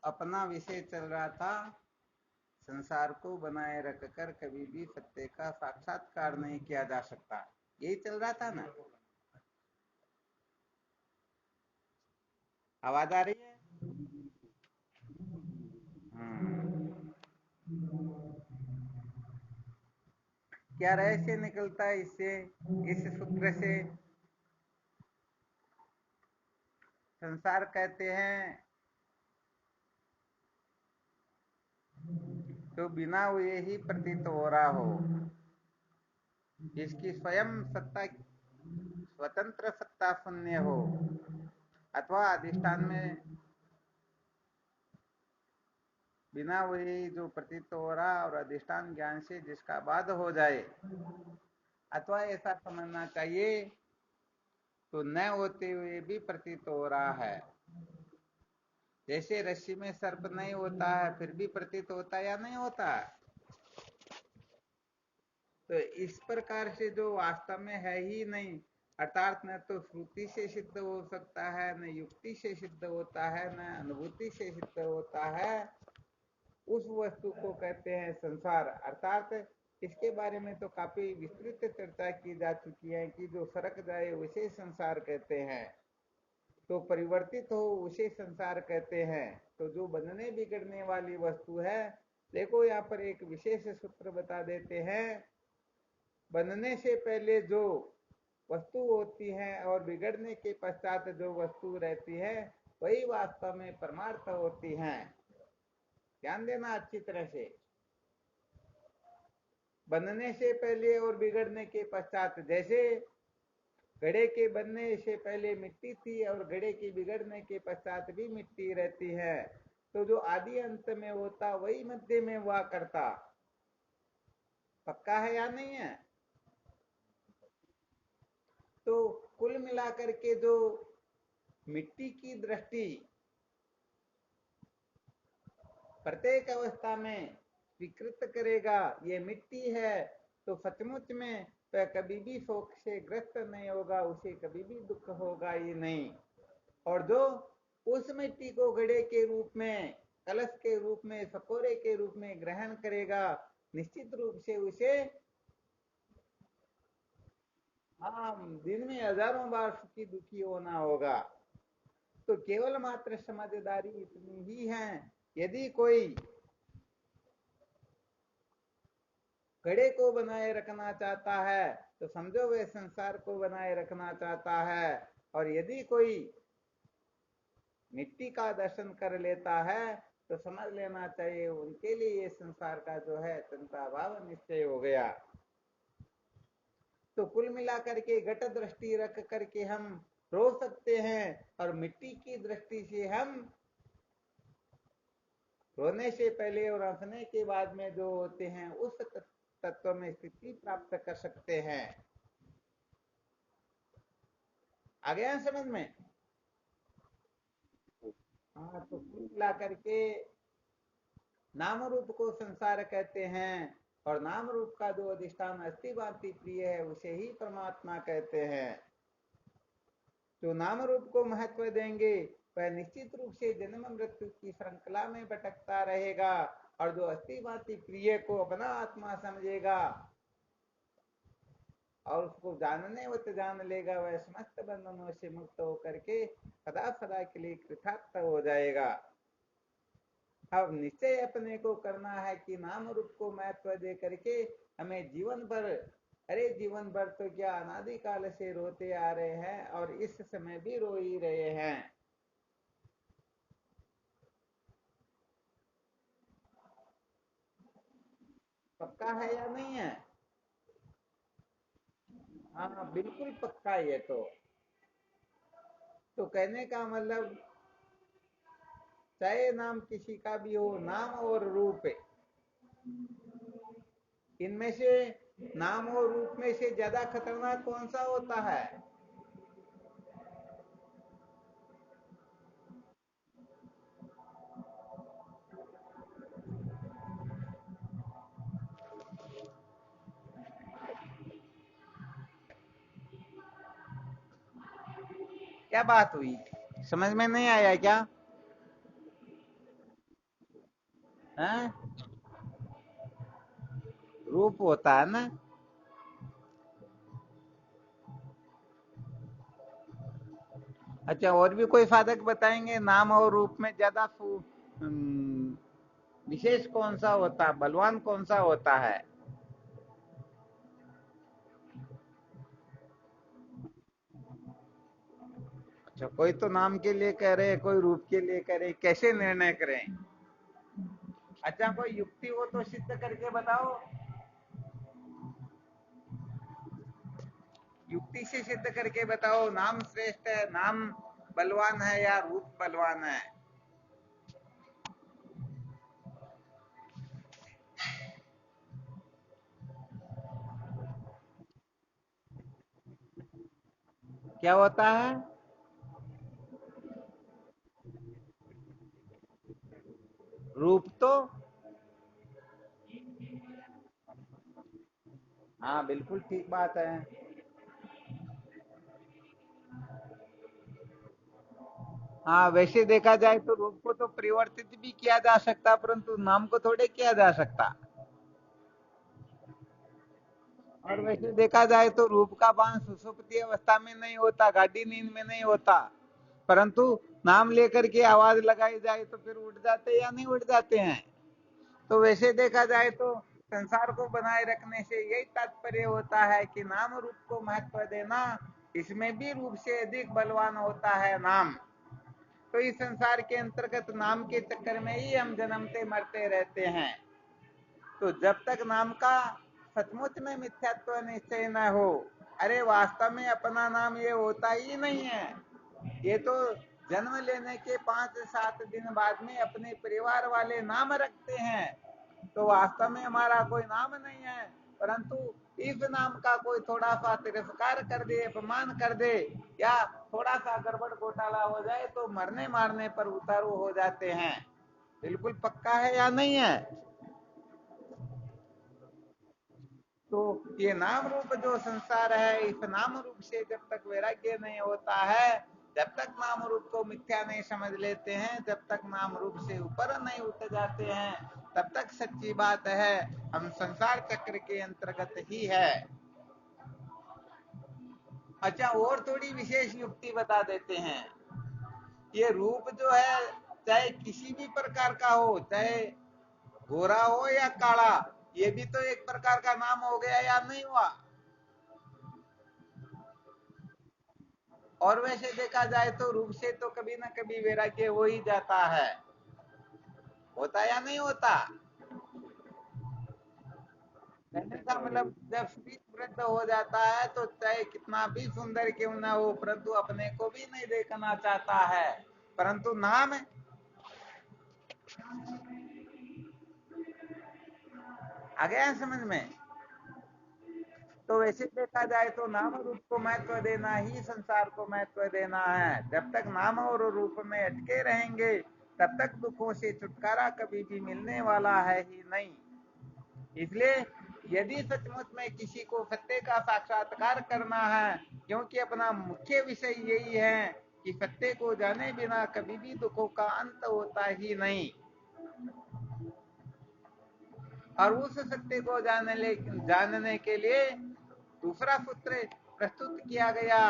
अपना विषय चल रहा था, संसार को बनाए रखकर कभी भी सत्य का साक्षात्कार नहीं किया जा सकता, यही चल रहा था ना। आवाज आ रही है? क्या रहस्य निकलता है इससे, इस सूत्र से? संसार कहते हैं तो बिना हुए ही प्रतीत हो रहा हो, जिसकी स्वयं सत्ता स्वतंत्र सत्ता शून्य हो, अथवा अधिष्ठान में बिना हुए जो प्रतीत हो रहा और अधिष्ठान ज्ञान से जिसका बाध हो जाए, अथवा ऐसा समझना चाहिए तो न होते हुए भी प्रतीत हो रहा है। जैसे रस्सी में सर्प नहीं होता है फिर भी प्रतीत होता है या नहीं होता है? तो इस प्रकार से जो वास्तव में है ही नहीं, अर्थात न तो श्रुति से सिद्ध हो सकता है, न युक्ति से सिद्ध होता है, न अनुभूति से सिद्ध होता है, उस वस्तु को कहते हैं संसार। अर्थात इसके बारे में तो काफी विस्तृत चर्चा की जा चुकी है कि जो सरक जाए उसे संसार कहते हैं, तो परिवर्तित हो उसे संसार कहते हैं। तो जो बनने बिगड़ने वाली वस्तु है, देखो यहाँ पर एक विशेष सूत्र बता देते हैं। बनने से पहले जो वस्तु होती है और बिगड़ने के पश्चात जो वस्तु रहती है, वही वास्तव में परमार्थ होती है। ध्यान देना अच्छी तरह से। बनने से पहले और बिगड़ने के पश्चात, जैसे घड़े के बनने से पहले मिट्टी थी और घड़े के बिगड़ने के पश्चात भी मिट्टी रहती है, तो जो आदि अंत में होता वही मध्य में हुआ करता। पक्का है या नहीं है? तो कुल मिलाकर के जो मिट्टी की दृष्टि प्रत्येक अवस्था में स्वीकृत करेगा ये मिट्टी है, तो सचमुच में वह कभी भी शोक से ग्रस्त नहीं होगा, उसे कभी भी दुख होगा ही नहीं। और जो उस मिट्टी को घड़े के रूप में, कलश के रूप में, सकोरे के रूप में ग्रहण करेगा, निश्चित रूप से उसे दिन में हजारों बार सुखी दुखी होना होगा। तो केवल मात्र समझदारी इतनी ही है, यदि कोई घड़े को बनाए रखना चाहता है तो समझो वे संसार को बनाए रखना चाहता है, और यदि कोई मिट्टी का दर्शन कर लेता है तो समझ लेना चाहिए उनके लिए ये संसार का जो है चिंता भाव निश्चय हो गया। तो कुल मिलाकर के घट दृष्टि रख करके हम रो सकते हैं, और मिट्टी की दृष्टि से हम रोने से पहले और हंसने के बाद में जो होते हैं उस तत्व में स्थिति प्राप्त कर सकते हैं। आ गया समझ में? हाँ, तो कुल मिला करके नाम रूप को संसार कहते हैं, और नाम रूप का जो अधिष्ठान अस्थि भांति प्रिय है उसे ही परमात्मा कहते हैं। जो नाम रूप को महत्व देंगे वह निश्चित रूप से जन्म मृत्यु की श्रृंखला में भटकता रहेगा, और जो अस्थि भांति प्रिय को अपना आत्मा समझेगा और उसको जानने वत जान लेगा, वह समस्त बंधनों से मुक्त होकर के सदा सदा के लिए कृतार्थ हो जाएगा। अब निश्चय अपने को करना है कि नाम रूप को महत्व दे करके हमें जीवन भर, अरे जीवन भर तो क्या अनादि काल से रोते आ रहे हैं और इस समय भी रो ही रहे हैं। पक्का है या नहीं है? हाँ बिल्कुल पक्का है। तो कहने का मतलब, चाहे नाम किसी का भी हो, नाम और रूप, इनमें से नाम और रूप में से ज्यादा खतरनाक कौन सा होता है? क्या बात हुई, समझ में नहीं आया क्या? हैं? रूप होता है ना। अच्छा, और भी कोई साधक बताएंगे नाम और रूप में ज्यादा विशेष कौन सा होता है, बलवान कौन सा होता है? अच्छा, कोई तो नाम के लिए कह रहे हैं, कोई रूप के लिए कह रहे हैं, कैसे निर्णय करें? अच्छा, कोई युक्ति हो तो सिद्ध करके बताओ। युक्ति से सिद्ध करके बताओ, नाम श्रेष्ठ है, नाम बलवान है या रूप बलवान है? क्या होता है? रूप तो, हाँ बिल्कुल ठीक बात है। हाँ, वैसे देखा जाए तो रूप को तो परिवर्तित भी किया जा सकता, परंतु नाम को थोड़े किया जा सकता। और वैसे देखा जाए तो रूप का भान सुषुप्ति अवस्था में नहीं होता, गाढ़ी नींद में नहीं होता, परंतु नाम लेकर के आवाज लगाई जाए तो फिर उठ जाते या नहीं उठ जाते हैं। तो वैसे देखा जाए तो संसार को बनाए रखने से यही तात्पर्य होता है कि नाम रूप को महत्व देना, इसमें भी रूप से अधिक बलवान होता है नाम। तो इस संसार के अंतर्गत नाम के चक्कर में ही हम जन्मते मरते रहते हैं। तो जब तक नाम का सचमुच में मिथ्यात्व निश्चय न हो, अरे वास्तव में अपना नाम ये होता ही नहीं है, ये तो जन्म लेने के 5-7 दिन बाद में अपने परिवार वाले नाम रखते हैं। तो वास्तव में हमारा कोई नाम नहीं है, परंतु इस नाम का कोई थोड़ा सा तिरस्कार कर दे, अपमान कर दे, या थोड़ा सा गड़बड़ घोटाला हो जाए तो मरने मारने पर उतारू हो जाते हैं। बिल्कुल पक्का है या नहीं है? तो ये नाम रूप जो संसार है, इस नाम रूप से जब तक वैराग्य नहीं होता है, जब तक नाम रूप को मिथ्या नहीं समझ लेते हैं, जब तक नाम रूप से ऊपर नहीं उठ जाते हैं, तब तक सच्ची बात है हम संसार चक्र के अंतर्गत ही है। अच्छा, और थोड़ी विशेष युक्ति बता देते हैं। ये रूप जो है, चाहे किसी भी प्रकार का हो, चाहे गोरा हो या काला, ये भी तो एक प्रकार का नाम हो गया या नहीं हुआ? और वैसे देखा जाए तो रूप से तो कभी ना कभी वैराग्य हो ही जाता है, होता या नहीं होता? कहने का मतलब जब शरीर वृद्ध हो जाता है तो चाहे कितना भी सुंदर क्यों ना हो, परंतु अपने को भी नहीं देखना चाहता है, परंतु नाम आ गया समझ में? तो वैसे देखा जाए तो नाम रूप को महत्व देना ही संसार को महत्व देना है। जब तक नाम और रूप में अटके रहेंगे, तब तक दुखों से छुटकारा कभी भी मिलने वाला है ही नहीं। इसलिए यदि सचमुच में किसी को सत्य का साक्षात्कार करना है, क्योंकि अपना मुख्य विषय यही है कि सत्य को जाने बिना कभी भी दुखों का अंत होता ही नहीं, और उस सत्य को जानने के लिए दूसरा सूत्र प्रस्तुत किया गया।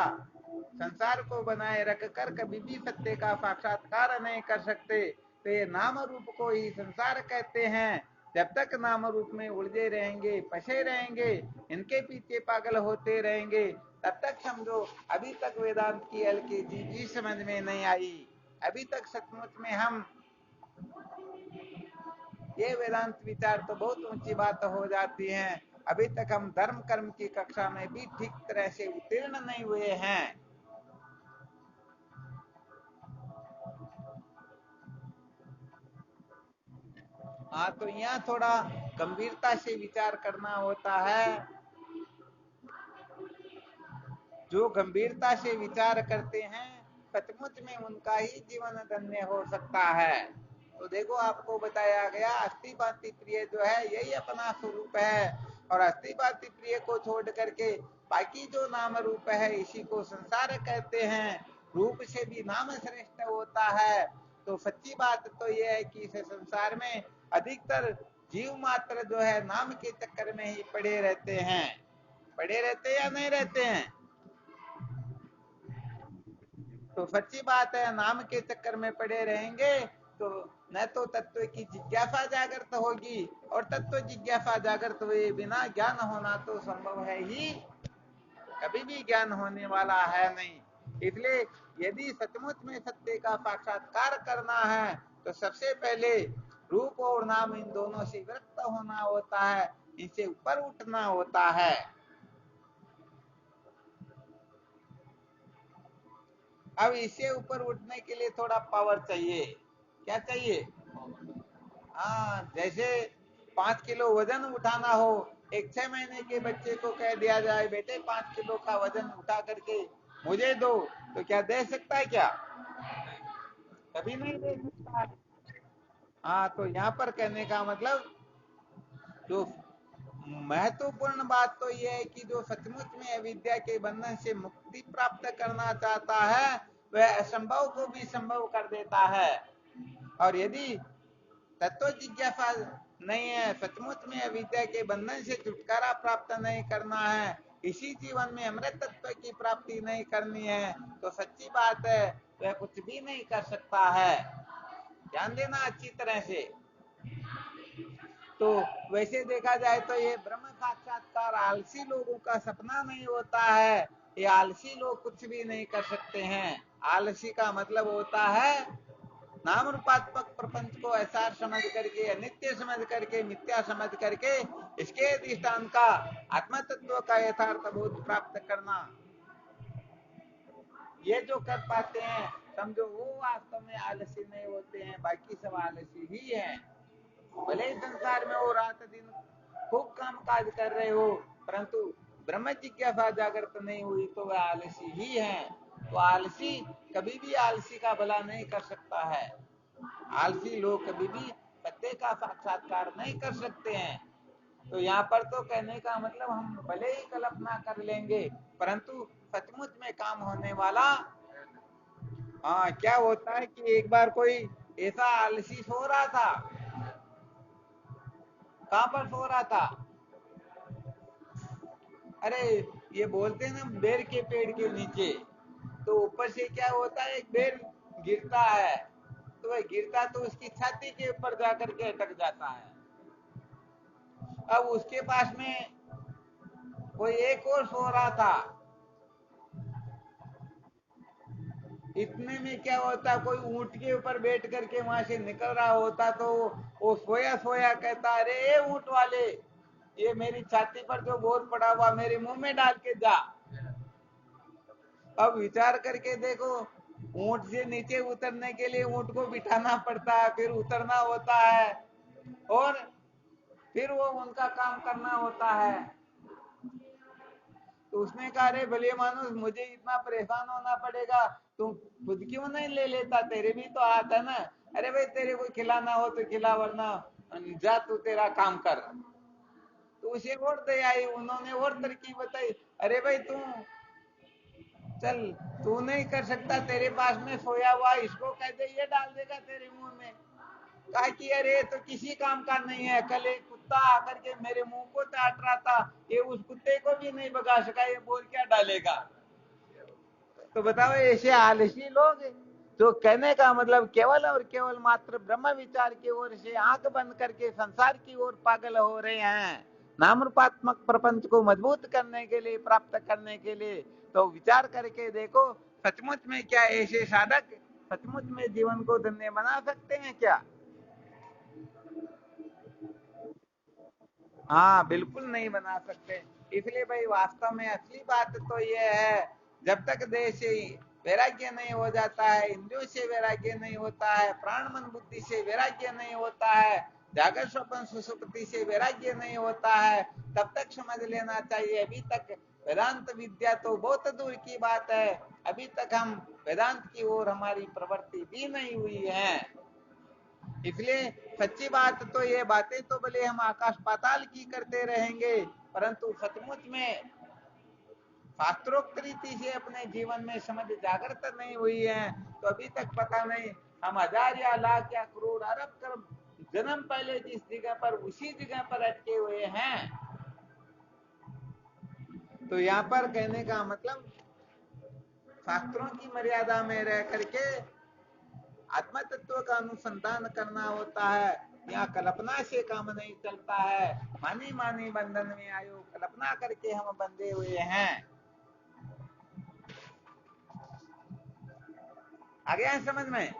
संसार को बनाए रखकर कभी भी सत्य का साक्षात्कार नहीं कर सकते, तो ये नाम रूप को ही संसार कहते हैं। जब तक नाम रूप में उलझे रहेंगे, फंसे रहेंगे, इनके पीछे पागल होते रहेंगे, तब तक समझो अभी तक वेदांत की LKG भी समझ में नहीं आई। अभी तक सचमुच में हम ये वेदांत विचार तो बहुत ऊंची बात हो जाती है, अभी तक हम धर्म कर्म की कक्षा में भी ठीक तरह से उत्तीर्ण नहीं हुए हैं। हाँ, तो यहाँ थोड़ा गंभीरता से विचार करना होता है। जो गंभीरता से विचार करते हैं, सचमुच में उनका ही जीवन धन्य हो सकता है। तो देखो, आपको बताया गया अस्थि भांति प्रिय जो है यही अपना स्वरूप है, और अस्थि भांति प्रिय को छोड़ करके बाकी जो नाम रूप है इसी को संसार कहते हैं। रूप से भी नाम श्रेष्ठ होता है। तो सच्ची बात तो यह है कि इस संसार में अधिकतर जीव मात्र जो है नाम के चक्कर में ही पड़े रहते हैं। पड़े रहते या नहीं रहते हैं? तो सच्ची बात है, नाम के चक्कर में पड़े रहेंगे तो न तो तत्व की जिज्ञासा जागृत होगी, और तत्व जिज्ञासा जागृत हुए बिना ज्ञान होना तो संभव है ही, कभी भी ज्ञान होने वाला है नहीं। इसलिए यदि सचमुच में सत्य का साक्षात्कार करना है तो सबसे पहले रूप और नाम इन दोनों से विरक्त होना होता है, इनसे ऊपर उठना होता है। अब इससे ऊपर उठने के लिए थोड़ा पावर चाहिए। क्या चाहिए? हाँ, जैसे 5 किलो वजन उठाना हो, एक 6 महीने के बच्चे को कह दिया जाए बेटे 5 किलो का वजन उठा करके मुझे दो, तो क्या दे सकता है? क्या कभी नहीं दे सकता है। हाँ, तो यहाँ पर कहने का मतलब जो महत्वपूर्ण बात तो यह है कि जो सचमुच में अविद्या के बंधन से मुक्ति प्राप्त करना चाहता है वह असंभव को भी संभव कर देता है। और यदि तत्व जिज्ञासा नहीं है, सचमुच में अविद्या के बंधन से छुटकारा प्राप्त नहीं करना है, इसी जीवन में अमृत तत्व की प्राप्ति नहीं करनी है, तो सच्ची बात है वह कुछ भी नहीं कर सकता है। ध्यान देना अच्छी तरह से। तो वैसे देखा जाए तो ये ब्रह्म साक्षात्कार आलसी लोगों का सपना नहीं होता है। ये आलसी लोग कुछ भी नहीं कर सकते हैं। आलसी का मतलब होता है नाम रूपात्मक प्रपंच को असार समझ करके, अनित्य समझ करके, मिथ्या समझ करके इसके अधिष्ठान का आत्म तत्व का यथार्थ बोध प्राप्त करना। ये जो कर पाते हैं समझो वो वास्तव में आलसी नहीं होते हैं, बाकी सब आलसी ही है। भले ही संसार में वो रात दिन खूब काम काज कर रहे हो, परंतु ब्रह्म जिज्ञासा जागृत नहीं हुई तो वह आलसी ही है। तो आलसी कभी भी आलसी का भला नहीं कर सकता है। आलसी लोग कभी भी सत्य का साक्षात्कार नहीं कर सकते हैं। तो यहाँ पर तो कहने का मतलब हम भले ही कल्पना कर लेंगे, परंतु सचमुच में काम होने वाला। हाँ, क्या होता है कि एक बार कोई ऐसा आलसी सो रहा था। कहाँ पर सो रहा था? अरे ये बोलते हैं ना बेर के पेड़ के नीचे। तो ऊपर से क्या होता है, एक बेर गिरता है, तो वह गिरता तो उसकी छाती के ऊपर जाकर के अटक जाता है। अब उसके पास में कोई एक और सो रहा था। इतने में क्या होता, कोई ऊंट के ऊपर बैठ करके वहां से निकल रहा होता, तो वो सोया सोया कहता, अरे ये ऊंट वाले, ये मेरी छाती पर जो बोझ पड़ा हुआ मेरे मुंह में डाल के जा। अब विचार करके देखो, ऊंट से नीचे उतरने के लिए ऊंट को बिठाना पड़ता है, फिर उतरना होता है, और फिर वो उनका काम करना होता है। तो उसने कहा, अरे भले मानुस, मुझे इतना परेशान होना पड़ेगा, तू खुद क्यों नहीं ले लेता, तेरे भी तो हाथ है ना। अरे भाई तेरे को खिलाना हो तो खिला, वरना जा तू तेरा काम कर। तो उसे और दया आई, उन्होंने और तरकीब बताई, अरे भाई तू चल, तू नहीं कर सकता, तेरे पास में सोया हुआ इसको कह दे, ये डाल देगा तेरे मुंह में। कहा कि अरे तो किसी काम का नहीं है, कल एक कुत्ता आकर के मेरे मुंह को चाट रहा था, ये उस कुत्ते को भी नहीं भगा सका, ये बोल क्या डालेगा। तो बताओ, ऐसे आलसी लोग जो कहने का मतलब केवल और केवल मात्र ब्रह्म विचार की ओर से आंख बंद करके संसार की ओर पागल हो रहे हैं, नाम रूपात्मक प्रपंच को मजबूत करने के लिए, प्राप्त करने के लिए। तो विचार करके देखो, सचमुच में क्या ऐसे साधक सचमुच में जीवन को धन्य बना सकते हैं क्या? हाँ, बिल्कुल नहीं बना सकते। इसलिए भाई वास्तव में असली बात तो ये है, जब तक देह से वैराग्य नहीं हो जाता है, इंद्रियों से वैराग्य नहीं होता है, प्राण मन बुद्धि से वैराग्य नहीं होता है, जागर स्वप्न सुसुप्ति से वैराग्य नहीं होता है, तब तक समझ लेना चाहिए अभी तक वेदांत विद्या तो बहुत दूर की बात है। अभी तक हम वेदांत की ओर हमारी प्रवृत्ति भी नहीं हुई है। इसलिए सच्ची बात तो ये, बातें तो भले हम आकाश पाताल की करते रहेंगे, परंतु सचमुच में शास्त्रोक्त रीति से अपने जीवन में समझ जागृत नहीं हुई है। तो अभी तक पता नहीं हम हजार या लाख या करोड़ अरब कर जन्म पहले जिस जगह पर उसी जगह पर अटके हुए हैं। तो यहाँ पर कहने का मतलब शास्त्रों की मर्यादा में रह करके आत्म तत्व का अनुसंधान करना होता है। यहाँ कल्पना से काम नहीं चलता है। मानी मानी बंधन में आयो, कल्पना करके हम बंधे हुए हैं। आ गया है समझ में?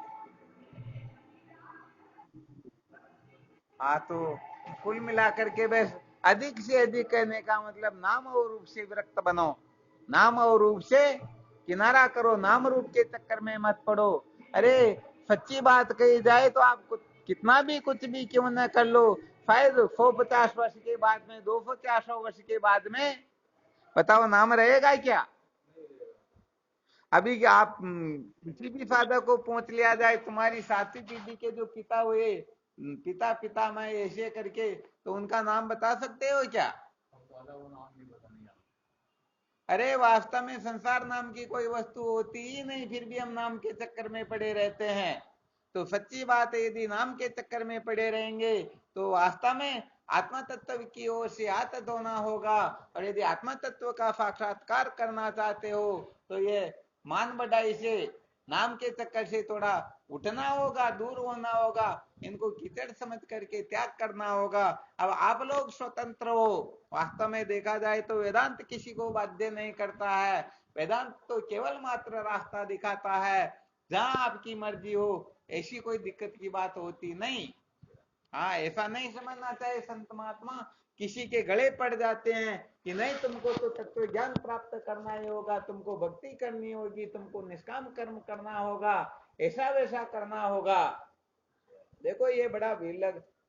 हाँ, तो कुल मिलाकर के बस अधिक से अधिक कहने का मतलब नाम और रूप से विरक्त बनो, नाम और रूप से किनारा करो, नाम रूप के चक्कर में मत पड़ो। अरे सच्ची बात कही जाए तो आप कितना भी कुछ भी क्यों न कर लो, शायद 150 वर्ष के बाद में, 200-400 वर्ष के बाद में बताओ नाम रहेगा क्या? अभी आप किसी भी साधक को पहुंच लिया जाए, तुम्हारी साथी दीदी के जो पिता हुए, पिता पिता मैं ऐसे करके, तो उनका नाम बता सकते हो क्या? अरे वास्तव में संसार नाम की कोई वस्तु होती ही नहीं, फिर भी हम नाम के चक्कर में पड़े रहते हैं। तो सच्ची बात है, यदि नाम के चक्कर में पड़े रहेंगे तो वास्तव में आत्मा तत्व की ओर से हाथ धोना होगा। और यदि आत्मा तत्व का साक्षात्कार करना चाहते हो तो ये मान बढ़ाई से, नाम के चक्कर से थोड़ा उठना होगा, दूर होना होगा, इनको कीचड़ समझ करके त्याग करना होगा। अब आप लोग स्वतंत्र हो। वास्तव में देखा जाए तो वेदांत किसी को बाध्य नहीं करता है। वेदांत तो केवल मात्र रास्ता दिखाता है, जहां आपकी मर्जी हो, ऐसी कोई दिक्कत की बात होती नहीं। हाँ, ऐसा नहीं समझना चाहिए संत महात्मा किसी के गले पड़ जाते हैं कि नहीं तुमको तो तत्व ज्ञान प्राप्त करना ही होगा, तुमको भक्ति करनी होगी, तुमको निष्काम कर्म करना होगा, ऐसा वैसा करना होगा। देखो ये बड़ा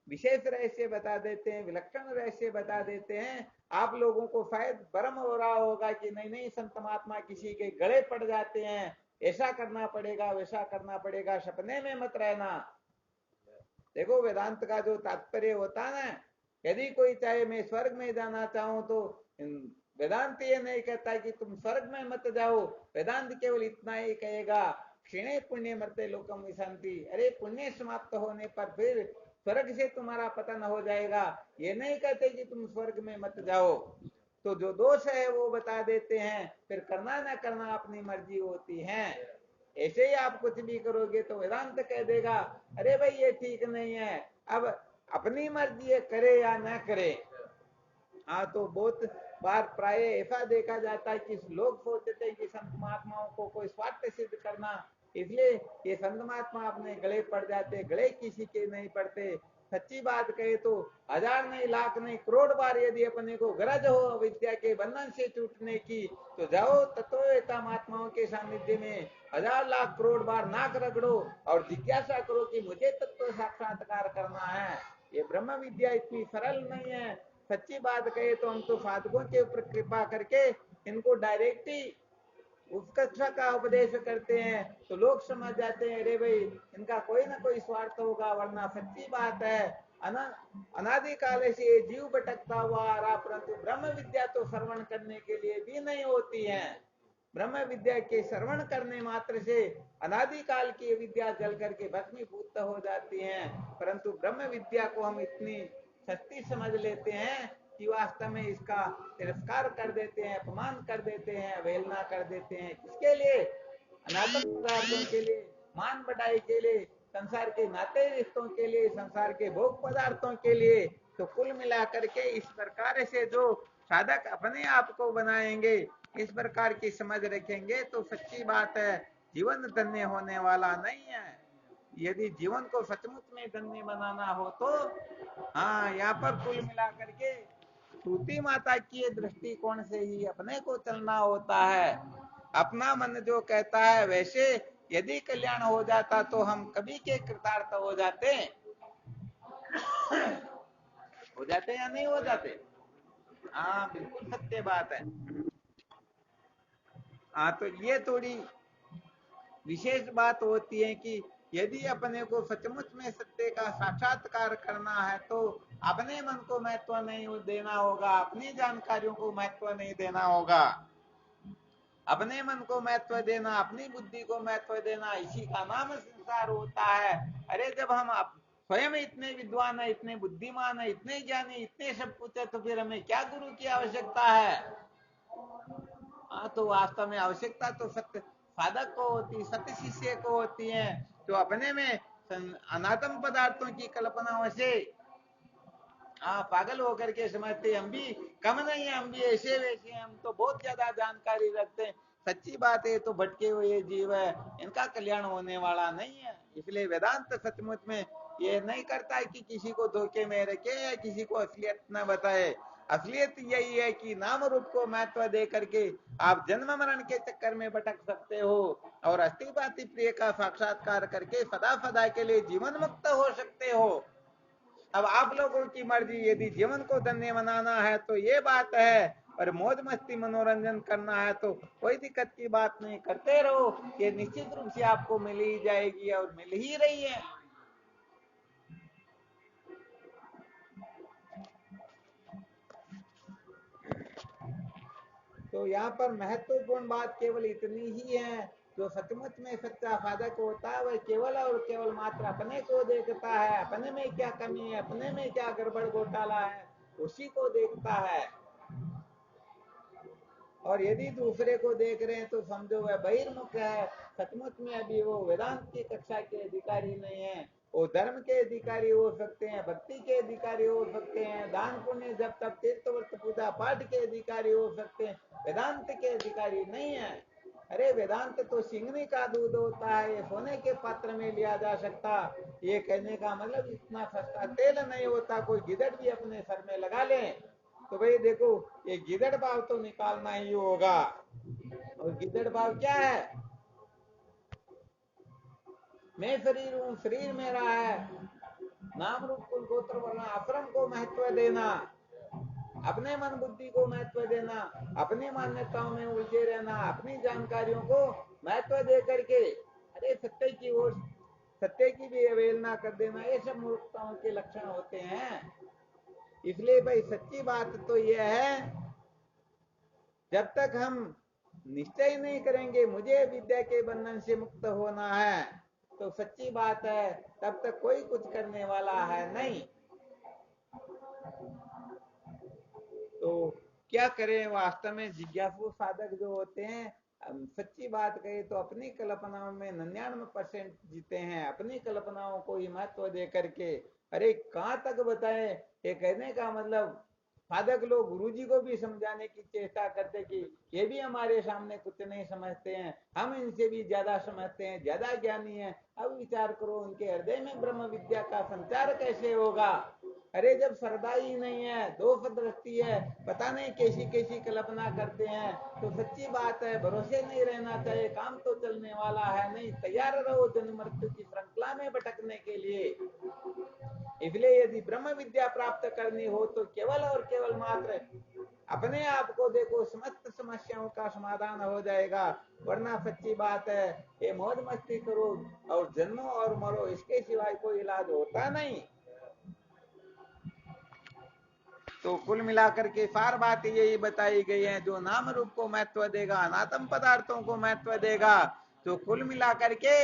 विशेष रहस्य बता देते हैं, विलक्षण रहस्य बता देते हैं। आप लोगों को शायद भ्रम हो रहा होगा कि नहीं नहीं संत महात्मा किसी के गले पड़ जाते हैं, ऐसा करना पड़ेगा, वैसा करना पड़ेगा, सपने में मत रहना। देखो वेदांत का जो तात्पर्य होता है ना, यदि कोई चाहे मैं स्वर्ग में जाना चाहूं तो वेदांत ये नहीं कहता कि तुम स्वर्ग में मत जाओ। वेदांत केवल इतना ही कहेगा क्षीणे पुण्य मरते लोकम विशांति। अरे पुण्य समाप्त होने पर फिर स्वर्ग से तुम्हारा पतन हो जाएगा। ये नहीं कहते कि तुम स्वर्ग में मत जाओ। तो जो दोष है वो बता देते हैं, फिर करना ना करना अपनी मर्जी होती है। ऐसे ही आप कुछ भी करोगे तो वेदांत कह देगा अरे भाई ये ठीक नहीं है, अब अपनी मर्जी है, करे या ना करे। हाँ, तो बहुत बार प्राय ऐसा देखा जाता है कि लोग सोचते हैं कि संत महात्माओं को कोई स्वार्थ सिद्ध करना, इसलिए ये संत महात्मा अपने गले पड़ जाते, गले किसी के नहीं पड़ते। सच्ची बात कहे तो हजार नहीं, लाख नहीं, करोड़ बार यदि अपने को गरज हो विद्या के बंधन से छूटने की तो जाओ तत्ववेता महात्माओं के सानिध्य में, हजार लाख करोड़ बार नाक रगड़ो और जिज्ञासा करो कि मुझे तत्व साक्षात्कार करना है। ये ब्रह्म विद्या इतनी सरल नहीं है। सच्ची बात कहे तो हम तो साधकों के ऊपर कृपा करके इनको डायरेक्ट ही उस कक्षा का उपदेश करते हैं तो लोग समझ जाते हैं अरे भाई इनका कोई ना कोई स्वार्थ होगा। वरना सच्ची बात है अनादि काल से जीव भटकता हुआ आ रहा, परंतु ब्रह्म विद्या तो श्रवण करने के लिए भी नहीं होती है। ब्रह्म विद्या के श्रवण करने मात्र से अनादि काल की विद्या जल करके भस्मीभूत हो जाती है। परंतु ब्रह्म विद्या को हम इतनी सस्ती समझ लेते हैं कि वास्तव में इसका तिरस्कार कर देते हैं, अपमान कर देते हैं, अवहेलना कर देते हैं। किसके लिए? अनात्म पदार्थों के लिए, मान बढ़ाई के लिए, संसार के नाते रिश्तों के लिए, संसार के भोग पदार्थों के लिए। तो कुल मिलाकर के इस प्रकार से जो साधक अपने आप को बनाएंगे, इस प्रकार की समझ रखेंगे तो सच्ची बात है जीवन धन्य होने वाला नहीं है। यदि जीवन को सचमुच में धन्य बनाना हो तो हाँ, यहाँ पर कुल मिलाकर के श्रुति माता की दृष्टिकोण से ही अपने को चलना होता है। अपना मन जो कहता है वैसे यदि कल्याण हो जाता तो हम कभी के कृतार्थ हो जाते। हो जाते या नहीं हो जाते? हाँ, बिल्कुल सत्य बात है। हाँ, तो ये थोड़ी विशेष बात होती है कि यदि अपने को सचमुच में सत्य का साक्षात्कार करना है तो अपने मन को महत्व नहीं देना होगा, अपनी जानकारियों को महत्व नहीं देना होगा। अपने मन को महत्व देना, अपनी बुद्धि को महत्व देना, इसी का नाम संसार होता है। अरे जब हम स्वयं इतने विद्वान है, इतने बुद्धिमान है, इतने ज्ञानी, इतने सब कुछ है, तो फिर हमें क्या गुरु की आवश्यकता है? हाँ, तो वास्तव में आवश्यकता तो सत्य साधक को होती, सत्य शिष्य को होती है, जो अपने में अनात्म पदार्थों की कल्पनाओं से पागल होकर के समझते हम भी कम नहीं है, हम भी ऐसे वैसे हैं, हम तो बहुत ज्यादा जानकारी रखते हैं। सच्ची बात है, तो भटके हुए जीव है, इनका कल्याण होने वाला नहीं है। इसलिए वेदांत सचमुच में ये नहीं करता है कि किसी को धोखे में रखे या किसी को असलियत न बताए। असलियत यही है कि नाम रूप को महत्व दे करके आप जन्म मरण के चक्कर में भटक सकते हो और अस्तिपाति प्रिय का साक्षात्कार करके सदा सदा के लिए जीवन मुक्त हो सकते हो। अब आप लोगों की मर्जी, यदि जीवन को धन्य बनाना है तो ये बात है, और मौज मस्ती मनोरंजन करना है तो कोई दिक्कत की बात नहीं, करते रहो, ये निश्चित रूप से आपको मिल ही जाएगी और मिल ही रही है। तो यहाँ पर महत्वपूर्ण बात केवल इतनी ही है, जो सचमुच में सच्चा साधक होता है वह केवल और केवल मात्र अपने को देखता है, अपने में क्या कमी है, अपने में क्या गड़बड़ घोटाला है, उसी को देखता है। और यदि दूसरे को देख रहे हैं तो समझो वह बहिर्मुख है, सचमुच में अभी वो वेदांत की कक्षा के अधिकारी नहीं है। वो धर्म के अधिकारी हो सकते हैं, भक्ति के अधिकारी हो सकते हैं, दान पुण्य जब तक तीर्थ व्रत पूजा पाठ के अधिकारी हो सकते हैं, वेदांत के अधिकारी नहीं है। अरे वेदांत तो सिंगनी का दूध होता है, ये सोने के पात्र में लिया जा सकता। ये कहने का मतलब इतना सस्ता तेल नहीं होता, कोई गिदड़ भी अपने सर में लगा ले। तो भाई देखो, ये गिदड़ भाव तो निकालना ही होगा। और गिदड़ भाव क्या है? मैं शरीर हूं, शरीर मेरा है, नाम रूप कुल गोत्र वर्ण आश्रम को महत्व देना, अपने मन बुद्धि को महत्व देना, अपनी मान्यताओं में उलझे रहना, अपनी जानकारियों को महत्व दे करके अरे सत्य की ओर, सत्य की भी अवहेलना कर देना, ये सब मूर्खताओं के लक्षण होते हैं। इसलिए भाई सच्ची बात तो यह है, जब तक हम निश्चय नहीं करेंगे मुझे विद्या के बंधन से मुक्त होना है, तो सच्ची बात है तब तक कोई कुछ करने वाला है नहीं। तो क्या करें, वास्तव में जिज्ञासु साधक जो होते हैं, सच्ची बात कहे तो अपनी कल्पनाओं में 99% जीते हैं, अपनी कल्पनाओं को ही महत्व दे करके। अरे कहां तक बताएं, ये कहने का मतलब साधक लोग गुरुजी को भी समझाने की चेष्टा करते कि ये भी हमारे सामने कुछ नहीं समझते हैं, हम इनसे भी ज्यादा समझते हैं, ज्यादा ज्ञानी है। अब विचार करो उनके हृदय में ब्रह्म विद्या का संचार कैसे होगा? अरे जब श्रद्धा ही नहीं है, दोष दृष्टि है, पता नहीं कैसी कैसी कल्पना करते हैं, तो सच्ची बात है भरोसे नहीं रहना चाहिए, काम तो चलने वाला है नहीं। तैयार रहो जन्म मृत्यु की श्रृंखला में भटकने के लिए। इसलिए यदि ब्रह्म विद्या प्राप्त करनी हो तो केवल और केवल मात्र अपने आप को देखो, समस्त समस्याओं का समाधान हो जाएगा। वरना सच्ची बात है, ये मौज मस्ती करो और जन्मो और मरो, इसके सिवाय कोई इलाज होता नहीं। तो कुल मिलाकर के सार बात यही बताई गई है, जो नाम रूप को महत्व देगा, अनात्म पदार्थों को महत्व देगा, तो कुल मिलाकर के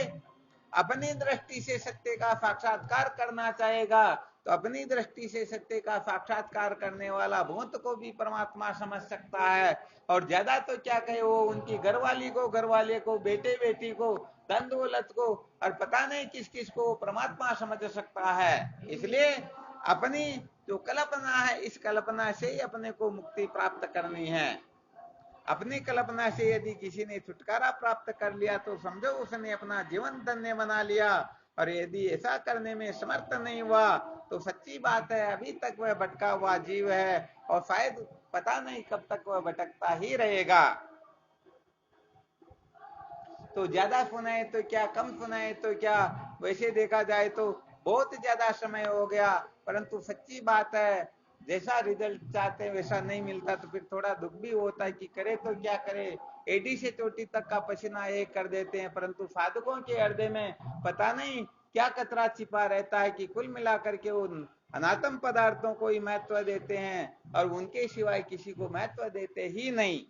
अपनी दृष्टि से सत्य का साक्षात्कार करना चाहेगा, तो अपनी दृष्टि से सत्य का साक्षात्कार करने वाला भूत को भी परमात्मा समझ सकता है। और ज्यादा तो क्या कहे, वो उनकी घरवाली को, घरवाले को, बेटे बेटी को, धन दौलत को, और पता नहीं किस किस को परमात्मा समझ सकता है। इसलिए अपनी जो कल्पना है, इस कल्पना से ही अपने को मुक्ति प्राप्त करनी है। अपनी कल्पना से यदि किसी ने छुटकारा प्राप्त कर लिया तो समझो उसने अपना जीवन धन्य बना लिया। और यदि ऐसा करने में समर्थ नहीं हुआ तो सच्ची बात है अभी तक वह भटका हुआ जीव है, और शायद पता नहीं कब तक वह भटकता ही रहेगा। तो ज्यादा सुनाए तो क्या, कम सुनाए तो क्या, वैसे देखा जाए तो बहुत ज्यादा समय हो गया, परंतु सच्ची बात है जैसा रिजल्ट चाहते हैं वैसा नहीं मिलता, तो फिर थोड़ा दुख भी होता है कि करे तो क्या करे। एडी से चोटी तक का पसीना एक कर देते हैं, परंतु साधकों के हृदय में पता नहीं क्या कतरा छिपा रहता है कि कुल मिलाकर के उन अनात्म पदार्थों को ही महत्व देते हैं और उनके सिवाय किसी को महत्व देते ही नहीं।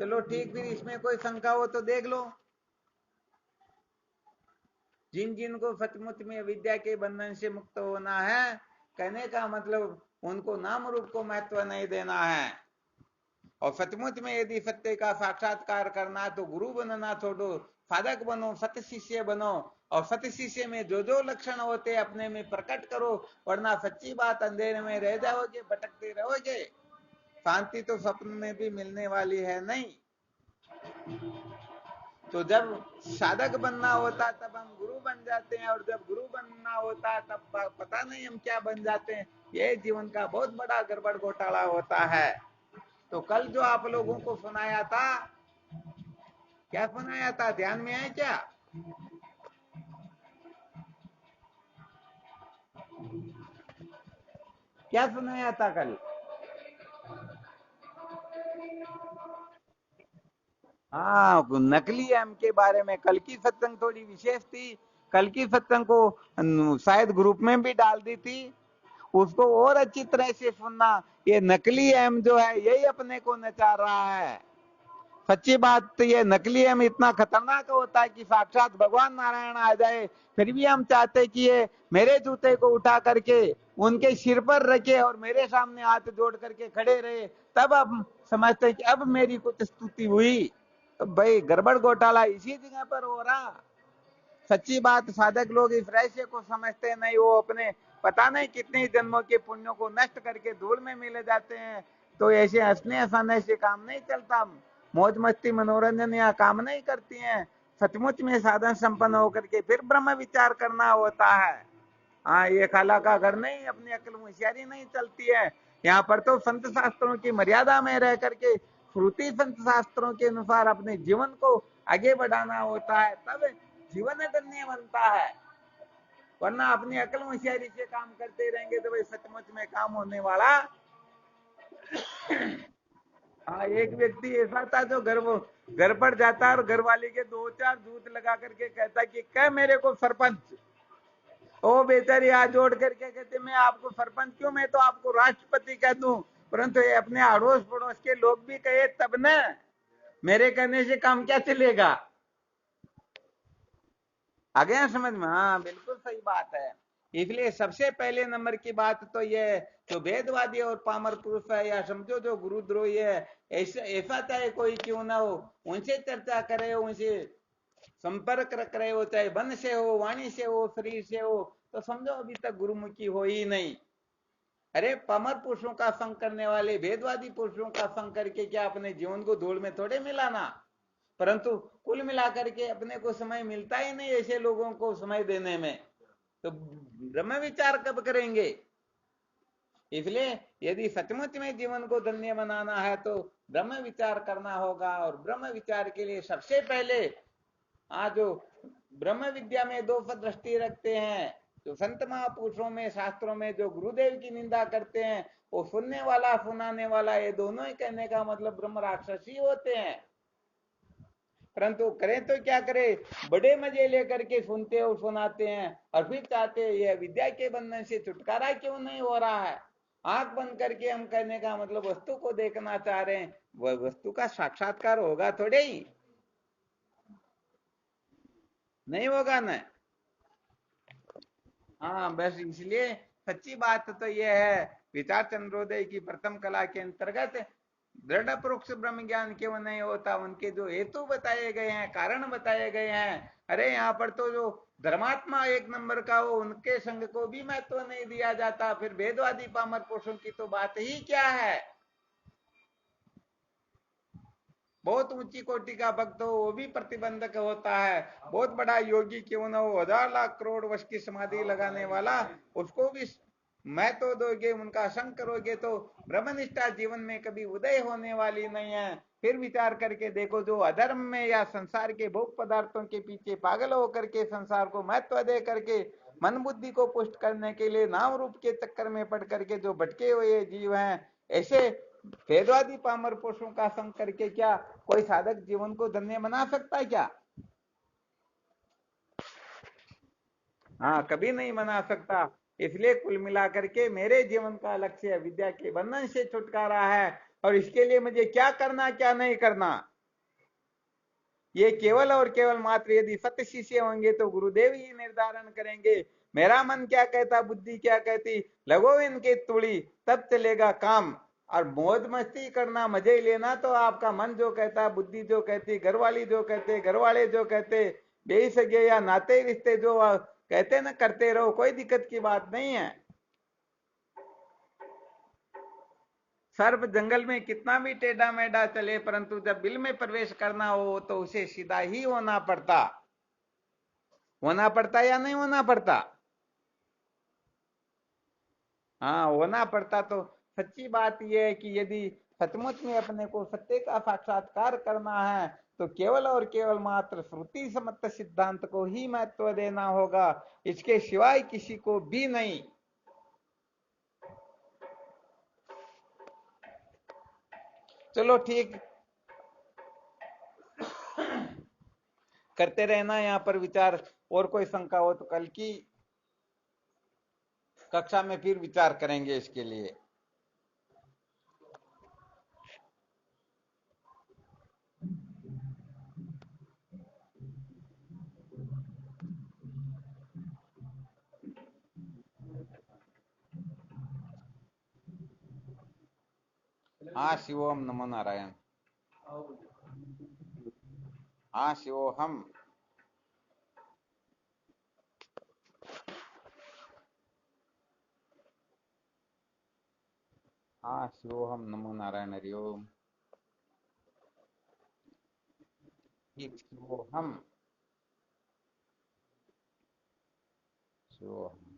चलो ठीक, फिर इसमें कोई शंका हो तो देख लो। जिन जिन को सचमुच में विद्या के बंधन से मुक्त होना है, कहने का मतलब उनको नाम रूप को महत्व नहीं देना है, और सचमुच में यदि सत्य का साक्षात्कार करना तो गुरु बनना छोड़ो, साधक बनो, सत शिष्य बनो, और सत शिष्य में जो जो लक्षण होते अपने में प्रकट करो, वरना सच्ची बात अंधेरे में रह जाओगे, भटकते रहोगे। शांति तो स्वप्न में भी मिलने वाली है नहीं। तो जब साधक बनना होता तब हम गुरु बन जाते हैं, और जब गुरु बनना होता तब पता नहीं हम क्या बन जाते हैं। ये जीवन का बहुत बड़ा गड़बड़ घोटाला होता है। तो कल जो आप लोगों को सुनाया था, क्या सुनाया था, ध्यान में है क्या? क्या सुनाया था कल? हाँ, नकली एम के बारे में। कल की सत्संग थोड़ी विशेष थी। कल की सत्संग को शायद ग्रुप में भी डाल दी थी, उसको और अच्छी तरह से सुनना। ये नकली एम जो है यही अपने को नचा रहा है। सच्ची बात तो ये नकली एम इतना खतरनाक होता है कि साक्षात भगवान नारायण आ जाए, फिर भी हम चाहते कि ये मेरे जूते को उठा करके उनके सिर पर रखे और मेरे सामने हाथ जोड़ करके खड़े रहे, तब हम समझते हैं कि अब मेरी कुछ स्तुति हुई। तो भाई गड़बड़ घोटाला इसी जगह पर हो रहा। सच्ची बात, साधक लोग इस रहस्य को समझते नहीं। वो अपने पता नहीं कितने जन्मों के पुण्यों को नष्ट करके धूल में मिले जाते हैं। तो ऐसे हंसने हंसाने से काम नहीं चलता। मौज मस्ती मनोरंजन यहाँ काम नहीं करती हैं। सचमुच में साधन संपन्न होकर के फिर ब्रह्म विचार करना होता है। हाँ, ये खाला का घर नहीं, अपनी अकल होशियारी नहीं चलती है। यहाँ पर तो संत शास्त्रों की मर्यादा में रह करके श्रुति संत शास्त्रों के अनुसार अपने जीवन को आगे बढ़ाना होता है, तब जीवन धन्य बनता है। वरना अपनी अकल होशियारी से काम करते रहेंगे तो भाई सचमुच में काम होने वाला। हाँ, एक व्यक्ति ऐसा था जो घर पर जाता और घर वाले के 2-4 जूत लगा करके कहता कि कह मेरे को सरपंच। ओ बेचारी हाथ जोड़ करके कहते मैं आपको सरपंच क्यों, मैं तो आपको राष्ट्रपति कह दूं, परंतु ये अपने अड़ोस पड़ोस के लोग भी कहे तब न, मेरे कहने से काम क्या चलेगा। आ गया समझ में? हाँ, बिल्कुल सही बात है। इसलिए सबसे पहले नंबर की बात तो ये, जो भेदवादी और पामर पुरुष है या समझो जो गुरुद्रोही है, ऐसा चाहे कोई क्यों ना हो, उनसे चर्चा करे, उनसे संपर्क रख रहे हो, चाहे मन से हो, वाणी से हो, शरीर से हो, तो समझो अभी तक गुरुमुखी हो ही नहीं। अरे पामर पुरुषों का संग करने वाले भेदवादी पुरुषों का संग करके क्या अपने जीवन को धूल में थोड़े मिलाना। परंतु कुल मिलाकर के अपने को समय मिलता ही नहीं ऐसे लोगों को समय देने में, तो ब्रह्म विचार कब करेंगे? इसलिए यदि सचमुच में जीवन को धन्य बनाना है तो ब्रह्म विचार करना होगा। और ब्रह्म विचार के लिए सबसे पहले आज जो ब्रह्म विद्या में दो दृष्टि रखते हैं, जो संत महापुरुषों में शास्त्रों में जो गुरुदेव की निंदा करते हैं, वो सुनने वाला सुनाने वाला, ये दोनों ही कहने का मतलब ब्रह्म राक्षसी होते हैं। परंतु करें तो क्या करें, बड़े मजे लेकर के सुनते और सुनाते हैं, और फिर चाहते हैं ये विद्या के बंधन से छुटकारा क्यों नहीं हो रहा है। आंख बंद करके हम कहने का मतलब वस्तु को देखना चाह रहे हैं, वह वस्तु का साक्षात्कार होगा थोड़े ही, नहीं होगा ना। हाँ, बस इसलिए सच्ची बात तो यह है, विचार चंद्रोदय की प्रथम कला के अंतर्गत दृढ़ परोक्ष ब्रह्म ज्ञान क्यों नहीं होता, उनके जो हेतु बताए गए हैं, कारण बताए गए हैं। अरे यहाँ पर तो जो धर्मात्मा एक नंबर का हो, उनके संग को भी महत्व नहीं दिया जाता, फिर भेदवादी पामर पुरुषों की तो बात ही क्या है। बहुत ऊंची कोटि का भक्त हो वो भी प्रतिबंधक होता है, बहुत बड़ा योगी क्यों ना हो, 1000 लाख करोड़ वर्ष की समाधि लगाने वाला, उसको भी मैं तो दोगे, उनका संग करोगे तो ब्रह्मनिष्ठा जीवन में कभी उदय होने वाली नहीं है। फिर विचार करके देखो, जो अधर्म में या संसार के भोग पदार्थों के पीछे पागल होकर के संसार को महत्व दे करके मन बुद्धि को पुष्ट करने के लिए नाम रूप के चक्कर में पड़ करके जो भटके हुए जीव हैं, ऐसे भेदवादी पामर पुरुषों का संग करके क्या कोई साधक जीवन को धन्य बना सकता है क्या? हाँ, कभी नहीं बना सकता। इसलिए कुल मिलाकर के मेरे जीवन का लक्ष्य विद्या के बंधन से छुटकारा है, और इसके लिए मुझे क्या करना क्या नहीं करना, ये केवल और केवल मात्र यदि सत्य शिष्य होंगे तो गुरुदेव ही निर्धारण करेंगे। मेरा मन क्या कहता, बुद्धि क्या कहती, लगो इनके तुड़ी, तब चलेगा काम। और मौज मस्ती करना, मजे लेना, तो आपका मन जो कहता, बुद्धि जो कहती, घरवाली जो कहते, घरवाले जो कहते, बेसगे या नाते रिश्ते जो कहते ना, करते रहो, कोई दिक्कत की बात नहीं है। सर्प जंगल में कितना भी टेढ़ा मेढ़ा चले, परंतु जब बिल में प्रवेश करना हो तो उसे सीधा ही होना पड़ता या नहीं होना पड़ता? हाँ, होना पड़ता। तो सच्ची बात यह है कि यदि सचमुच में अपने को सत्य का साक्षात्कार करना है तो केवल और केवल मात्र श्रुति सम्मत सिद्धांत को ही महत्व देना होगा, इसके सिवाय किसी को भी नहीं। चलो ठीक, करते रहना यहाँ पर विचार। और कोई शंका हो तो कल की कक्षा में फिर विचार करेंगे इसके लिए। हाँ शिवोम नमो नारायण। हाँ शिवोहम। हाँ शिवोहम नमो नारायण, हरिओम। शिवोहम। शिवोहम।